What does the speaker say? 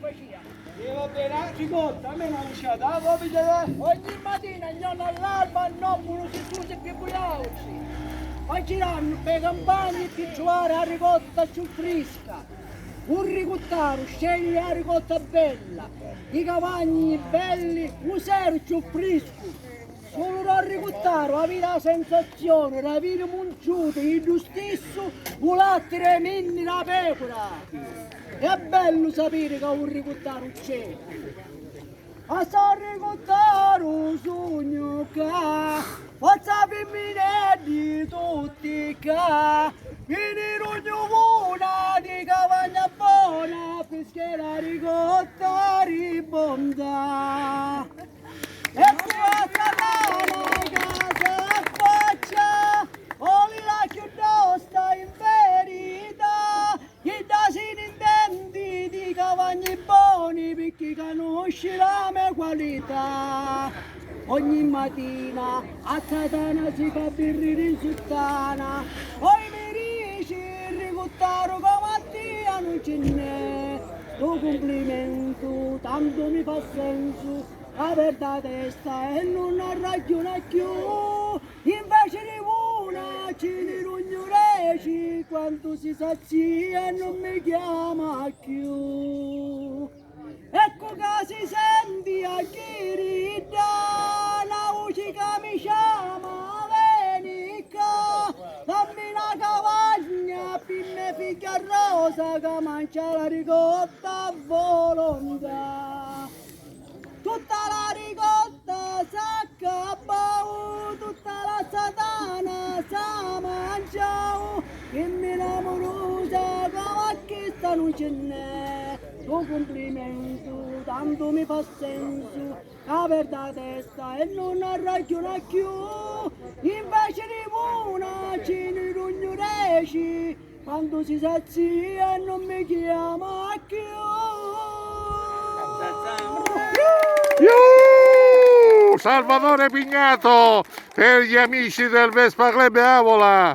faceva. E va bene, ricorda, a me non c'è da vedere. Ogni mattina andiamo all'alba e non si chiude più oggi. Poi girano per campagne per trovare la ricotta più fresca. Un ricottaro sceglie la ricotta bella, i cavalli belli, un sero più fresco. Solo da ricottaro avere la sensazione di avere mungiuto il stesso volattere minni la pecora. È bello sapere che un ricottaro c'è. A sta ricottaro sogno che forza femmine di tutti che vieni ognuno di cavagna buona peschiera ricotta ribonda. E questa lana casa faccia, oli la chiudosta in verità, chi da si intendi di cavagni buoni perché conosci la mia qualità. Ogni mattina a Catania si fa birri in sottana, poi mi dici il ricottaro che mattina non ce n'è. Tuo complimento tanto mi fa senso, aperta testa e non ragiona più, invece di una ci ne rugnoreci, quando si sazia non mi chiama più. Ecco che si senti a chi rida, la voce che mi chiama, vieni qua, dammi una cavagna, pinne figlia rosa che mangia la ricotta a volontà. Tutta la ricotta s'accabau, tutta la satana s'ha mangiau, che mi l'amorosa che sta non ce n'è. Tuo complimento tanto mi fa senso, aperta testa e non ragiona più, invece di una ci ne rugnoreci, quando si sazia e non mi chiama più. Salvatore Pignato per gli amici del Vespa Club Avola.